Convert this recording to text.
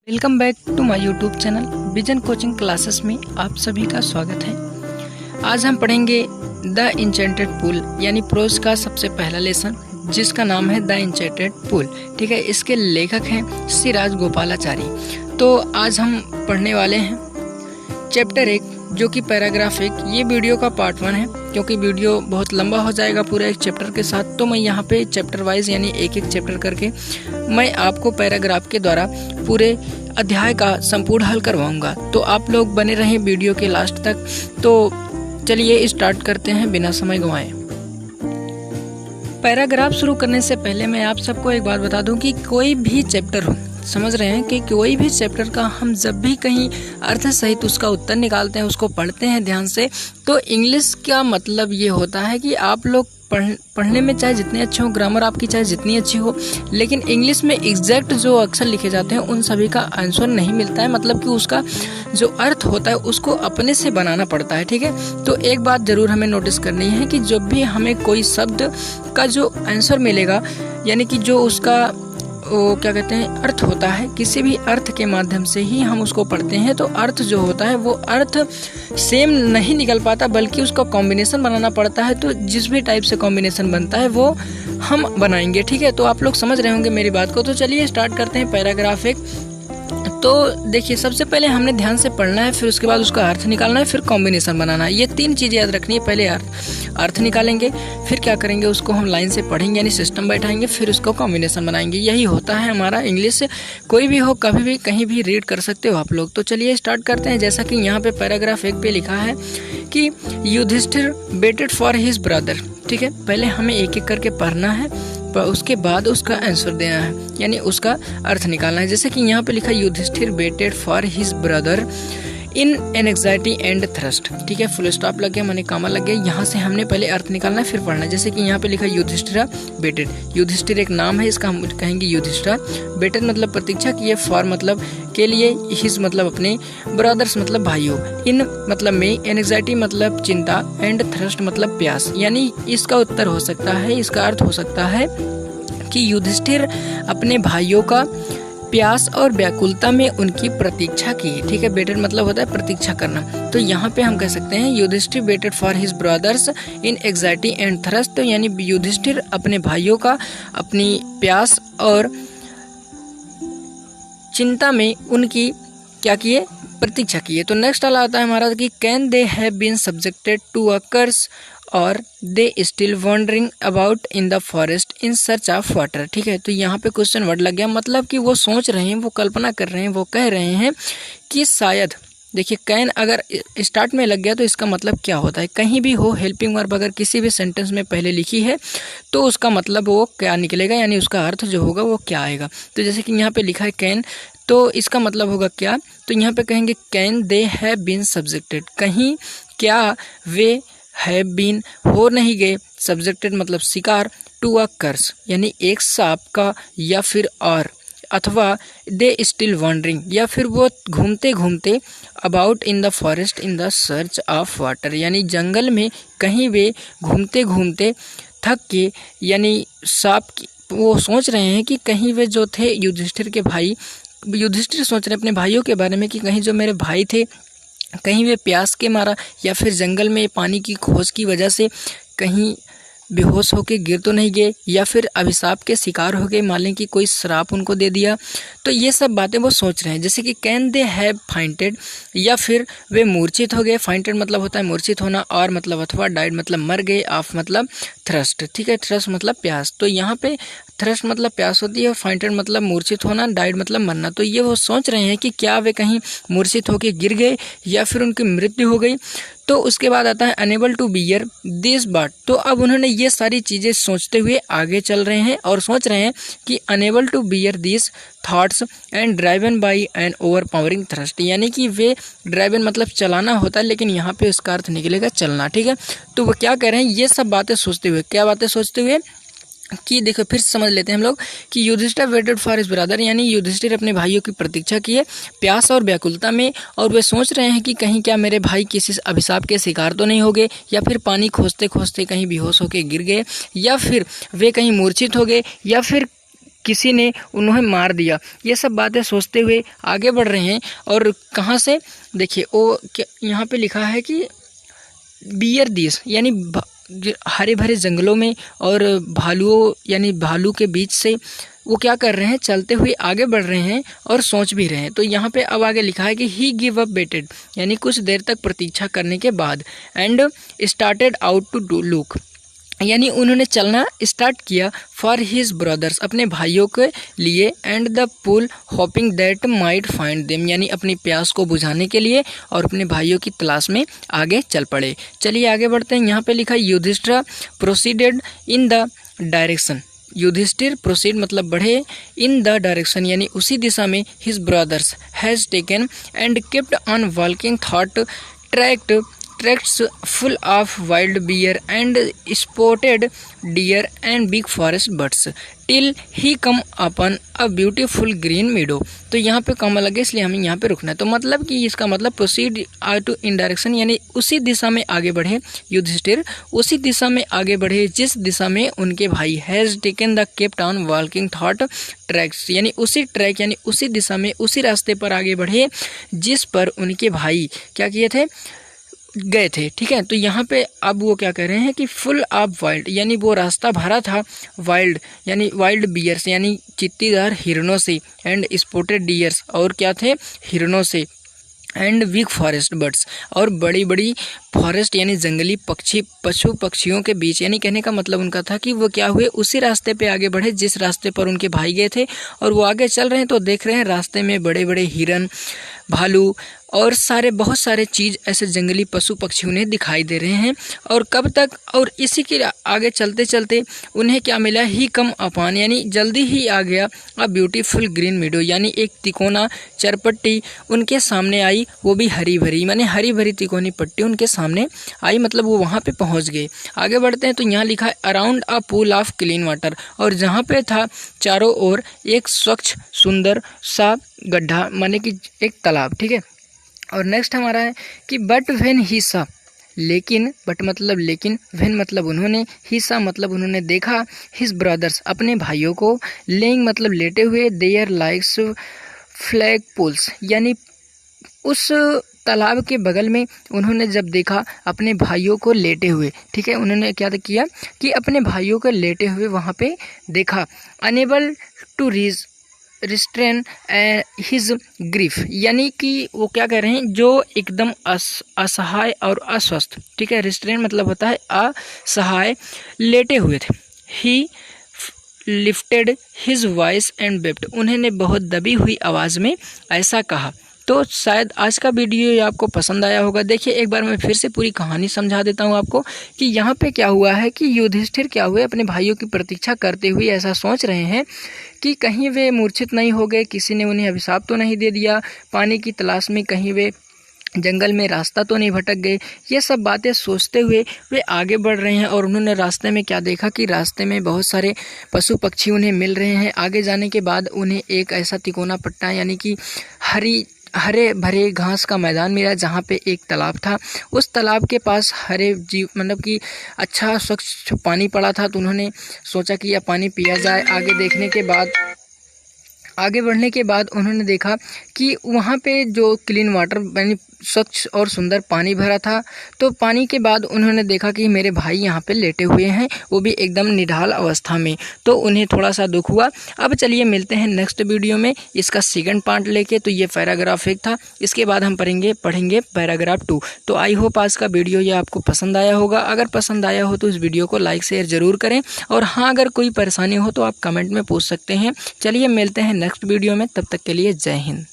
Welcome back to my YouTube channel vision coaching classes में आप सभी का स्वागत है। आज हम पढ़ेंगे द इंचेंटेड पूल यानी प्रोज का सबसे पहला लेसन जिसका नाम है द इंचेंटेड पूल। ठीक है, इसके लेखक हैं श्री राजगोपालाचारी। तो आज हम पढ़ने वाले हैं चैप्टर 1 जो कि पैराग्राफ 1। ये वीडियो का पार्ट 1 है क्योंकि वीडियो बहुत लंबा हो जाएगा पूरा एक चैप्टर के साथ। तो मैं यहाँ पे चैप्टर वाइज यानी एक एक चैप्टर करके मैं आपको पैराग्राफ के द्वारा पूरे अध्याय का संपूर्ण हल करवाऊंगा। तो आप लोग बने रहें वीडियो के लास्ट तक। तो चलिए स्टार्ट करते हैं बिना समय गंवाए। पैराग्राफ शुरू करने से पहले मैं आप सबको एक बात बता दूं कि कोई भी चैप्टर हो, समझ रहे हैं कि कोई भी चैप्टर का हम जब भी कहीं अर्थ सहित उसका उत्तर निकालते हैं, उसको पढ़ते हैं ध्यान से, तो इंग्लिश का मतलब ये होता है कि आप लोग पढ़ने में चाहे जितने अच्छे हो, ग्रामर आपकी चाहे जितनी अच्छी हो, लेकिन इंग्लिश में एग्जैक्ट जो अक्षर लिखे जाते हैं उन सभी का आंसर नहीं मिलता है। मतलब कि उसका जो अर्थ होता है उसको अपने से बनाना पड़ता है। ठीक है, तो एक बात जरूर हमें नोटिस करनी है कि जब भी हमें कोई शब्द का जो आंसर मिलेगा यानी कि जो उसका वो क्या कहते हैं अर्थ होता है, किसी भी अर्थ के माध्यम से ही हम उसको पढ़ते हैं, तो अर्थ जो होता है वो अर्थ सेम नहीं निकल पाता बल्कि उसका कॉम्बिनेशन बनाना पड़ता है। तो जिस भी टाइप से कॉम्बिनेशन बनता है वो हम बनाएंगे। ठीक है, तो आप लोग समझ रहे होंगे मेरी बात को। तो चलिए स्टार्ट करते हैं पैराग्राफ 1। तो देखिए, सबसे पहले हमने ध्यान से पढ़ना है, फिर उसके बाद उसका अर्थ निकालना है, फिर कॉम्बिनेशन बनाना है। ये 3 चीज़ें याद रखनी है। पहले अर्थ निकालेंगे, फिर क्या करेंगे उसको हम लाइन से पढ़ेंगे यानी सिस्टम बैठाएंगे, फिर उसको कॉम्बिनेशन बनाएंगे। यही होता है हमारा इंग्लिश। कोई भी हो, कभी भी कहीं भी रीड कर सकते हो आप लोग। तो चलिए स्टार्ट करते हैं। जैसा कि यहाँ पे पैराग्राफ 1 पे लिखा है कि Yudhishthir waited for his brother. ठीक है, पहले हमें एक एक करके पढ़ना है, उसके बाद उसका आंसर देना है यानी उसका अर्थ निकालना है। जैसे कि यहाँ पे लिखा Yudhishthir waited for his brother in anxiety and thrust. ठीक है, फुल स्टॉप लग गया, माने कामा लग गया। यहाँ से हमने पहले अर्थ निकालना है फिर पढ़ना है। जैसे कि यहाँ पे लिखा युधिष्ठिर वेटेड। युधिष्ठिर एक नाम है, इसका हम कहेंगे युधिष्ठिर। वेटेड मतलब प्रतीक्षा किए, फॉर मतलब के लिए, हिज मतलब अपने, ब्रदर्स मतलब भाइयों, इन मतलब में, एंजाइटी मतलब चिंता, एंड थ्रस्ट मतलब प्यास। यानी इसका उत्तर हो सकता है, इसका अर्थ हो सकता है कि युधिष्ठिर अपने भाइयों का प्यास और व्याकुलता में उनकी प्रतीक्षा की। ठीक है, वेटेड मतलब होता है प्रतीक्षा करना। तो यहाँ पे हम कह सकते हैं Yudhishthir waited for his brothers in anxiety and thrust. तो यानी युधिष्ठिर अपने भाइयों का अपनी प्यास और चिंता में उनकी क्या किए, प्रतीक्षा किए। तो नेक्स्ट वाला आता है हमारा कि can they have been subjected to a curse और they still wandering about in the forest in search of water. ठीक है, तो यहाँ पे क्वेश्चन वर्ड लग गया। मतलब कि वो सोच रहे हैं, वो कल्पना कर रहे हैं, वो कह रहे हैं कि शायद, देखिए कैन अगर स्टार्ट में लग गया तो इसका मतलब क्या होता है, कहीं भी हो हेल्पिंग वर्ब अगर किसी भी सेंटेंस में पहले लिखी है तो उसका मतलब वो क्या निकलेगा यानी उसका अर्थ जो होगा वो क्या आएगा। तो जैसे कि यहाँ पे लिखा है कैन, तो इसका मतलब होगा क्या, तो यहाँ पे कहेंगे can they have been subjected. कहीं क्या वे हैव बीन हो नहीं गए, सब्जेक्टेड मतलब शिकार, टू अ कर्स यानी एक सांप का, या फिर और अथवा दे स्टिल वॉन्डरिंग या फिर वो घूमते घूमते, about in the forest in the search of water यानी जंगल में कहीं वे घूमते घूमते थक के, यानी सांप वो सोच रहे हैं कि कहीं वे जो थे युधिष्ठिर के भाई, युधिष्ठिर सोच रहे हैं अपने भाइयों के बारे में कि कहीं जो मेरे भाई थे कहीं वे प्यास के मारा या फिर जंगल में पानी की खोज की वजह से कहीं बेहोश होके गिर तो नहीं गए, या फिर अभिशाप के शिकार हो गए, मान लें कि कोई श्राप उनको दे दिया। तो ये सब बातें वो सोच रहे हैं। जैसे कि कैन दे हैव फाइंटेड या फिर वे मूर्छित हो गए। फाइंटेड मतलब होता है मूर्छित होना, और मतलब अथवा, डाइड मतलब मर गए, ऑफ मतलब थ्रस्ट। ठीक है, थ्रस्ट मतलब प्यास। तो यहाँ पे थ्रस्ट मतलब प्यास होती है, फाइंटेड मतलब मूर्छित होना, डाइड मतलब मरना। तो ये वो सोच रहे हैं कि क्या वे कहीं मूर्छित होकर गिर गए या फिर उनकी मृत्यु हो गई। तो उसके बाद आता है unable to bear this but. तो अब उन्होंने ये सारी चीज़ें सोचते हुए आगे चल रहे हैं और सोच रहे हैं कि unable to bear this thoughts and driven by an overpowering thrust यानी कि वे ड्राइवन मतलब चलाना होता है, लेकिन यहाँ पे उसका अर्थ निकलेगा चलना। ठीक है, तो वो क्या कह रहे हैं, ये सब बातें सोचते हुए, क्या बातें सोचते हुए कि देखो फिर समझ लेते हैं हम लोग कि Yudhishthir waited for his brother यानी युधिष्ठिर अपने भाइयों की प्रतीक्षा की है प्यास और व्याकुलता में, और वे सोच रहे हैं कि कहीं क्या मेरे भाई किसी अभिशाप के शिकार तो नहीं हो गए, या फिर पानी खोजते खोजते कहीं बेहोश होकर गिर गए, या फिर वे कहीं मूर्छित हो गए, या फिर किसी ने उन्हें मार दिया। ये सब बातें सोचते हुए आगे बढ़ रहे हैं। और कहाँ से देखिए, वो यहाँ पे लिखा है कि बियर दिस यानी हरे भरे जंगलों में और भालुओं यानी भालू के बीच से वो क्या कर रहे हैं, चलते हुए आगे बढ़ रहे हैं और सोच भी रहे हैं। तो यहाँ पे अब आगे लिखा है कि ही गिव अप वेटेड यानी कुछ देर तक प्रतीक्षा करने के बाद and started out to do look यानी उन्होंने चलना स्टार्ट किया फॉर हिज ब्रदर्स अपने भाइयों के लिए and the pool hoping that might find them यानी अपनी प्यास को बुझाने के लिए और अपने भाइयों की तलाश में आगे चल पड़े। चलिए आगे बढ़ते हैं। यहाँ पे लिखा Yudhishthir proceeded in the direction, Yudhishthir proceed मतलब बढ़े, इन द डायरेक्शन यानी उसी दिशा में his brothers has taken and kept on walking thought tracks full of wild bear and spotted deer and big forest birds till he come upon a beautiful green meadow। तो यहाँ पे कम लगे इसलिए हमें यहाँ पे रुकना है। तो मतलब कि इसका मतलब प्रोसीड टू इन डायरेक्शन यानी उसी दिशा में आगे बढ़े, युधिष्ठिर उसी दिशा में आगे बढ़े जिस दिशा में उनके भाई has taken the kept on walking thought tracks यानी उसी ट्रैक यानी उसी दिशा में उसी रास्ते पर आगे बढ़े जिस पर उनके भाई क्या किए थे, गए थे। ठीक है, तो यहाँ पे अब वो क्या कह रहे हैं कि फुल ऑफ वाइल्ड यानी वो रास्ता भरा था वाइल्ड यानी वाइल्ड बियर्स यानी चित्तीदार हिरणों से एंड स्पॉटेड डियर्स और क्या थे, हिरणों से एंड बिग फॉरेस्ट बर्ड्स और बड़ी बड़ी फॉरेस्ट यानी जंगली पक्षी पशु पक्षियों के बीच यानी कहने का मतलब उनका था कि वो क्या हुए उसी रास्ते पे आगे बढ़े जिस रास्ते पर उनके भाई गए थे। और वो आगे चल रहे हैं तो देख रहे हैं रास्ते में बड़े बड़े हिरन, भालू और बहुत सारे चीज़ ऐसे जंगली पशु पक्षी उन्हें दिखाई दे रहे हैं। और कब तक, और इसी के आगे चलते चलते उन्हें क्या मिला, ही कम अपान यानी जल्दी ही आ गया अ ब्यूटीफुल ग्रीन मीडो यानी एक तिकोना चरपट्टी उनके सामने आई, वो भी हरी भरी माने हरी भरी तिकोनी पट्टी उनके सामने आई, मतलब वो वहाँ पे पहुँच गए। आगे बढ़ते हैं तो यहाँ लिखा है around a pool of clean water और जहाँ पे था चारों ओर एक स्वच्छ सुंदर सा गड्ढा माने कि एक तालाब। ठीक है, और नेक्स्ट हमारा है कि बट व्हेन ही सा लेकिन, बट मतलब लेकिन, व्हेन मतलब उन्होंने, ही सा मतलब उन्होंने देखा हिज ब्रदर्स अपने भाइयों को, लेइंग मतलब लेटे हुए, देयर लाइक्स फ्लैग पोल्स यानी उस तालाब के बगल में उन्होंने जब देखा अपने भाइयों को लेटे हुए। ठीक है, उन्होंने क्या किया कि अपने भाइयों को लेटे हुए वहाँ पे देखा, unable to restrain his grief यानी कि वो क्या कह रहे हैं, जो एकदम असहाय और अस्वस्थ। ठीक है, रिस्ट्रेन मतलब होता है असहाय, लेटे हुए थे। ही lifted his voice and wept उन्होंने बहुत दबी आवाज़ आवाज़ में ऐसा कहा। तो शायद आज का वीडियो ये आपको पसंद आया होगा। देखिए एक बार मैं फिर से पूरी कहानी समझा देता हूँ आपको कि यहाँ पे क्या हुआ है कि युधिष्ठिर क्या हुए अपने भाइयों की प्रतीक्षा करते हुए ऐसा सोच रहे हैं कि कहीं वे मूर्छित नहीं हो गए, किसी ने उन्हें अभिशाप तो नहीं दे दिया, पानी की तलाश में कहीं वे जंगल में रास्ता तो नहीं भटक गए। ये सब बातें सोचते हुए वे आगे बढ़ रहे हैं और उन्होंने रास्ते में क्या देखा कि रास्ते में बहुत सारे पशु पक्षी उन्हें मिल रहे हैं। आगे जाने के बाद उन्हें एक ऐसा तिकोना पट्टा यानी कि हरे भरे घास का मैदान मिला जहाँ पे एक तालाब था। उस तालाब के पास हरे जीव मतलब कि अच्छा स्वच्छ पानी पड़ा था, तो उन्होंने सोचा कि यह पानी पिया जाए। आगे बढ़ने के बाद उन्होंने देखा कि वहाँ पे जो क्लीन वाटर यानी स्वच्छ और सुंदर पानी भरा था। तो पानी के बाद उन्होंने देखा कि मेरे भाई यहाँ पे लेटे हुए हैं, वो भी एकदम निढाल अवस्था में, तो उन्हें थोड़ा सा दुख हुआ। अब चलिए मिलते हैं नेक्स्ट वीडियो में इसका सेकंड पार्ट लेके। तो ये पैराग्राफ 1 था, इसके बाद हम पढ़ेंगे पैराग्राफ 2। तो आई होप आज का वीडियो ये आपको पसंद आया होगा। अगर पसंद आया हो तो इस वीडियो को लाइक शेयर ज़रूर करें, और हाँ अगर कोई परेशानी हो तो आप कमेंट में पूछ सकते हैं। चलिए मिलते हैं नेक्स्ट वीडियो में, तब तक के लिए जय हिंद।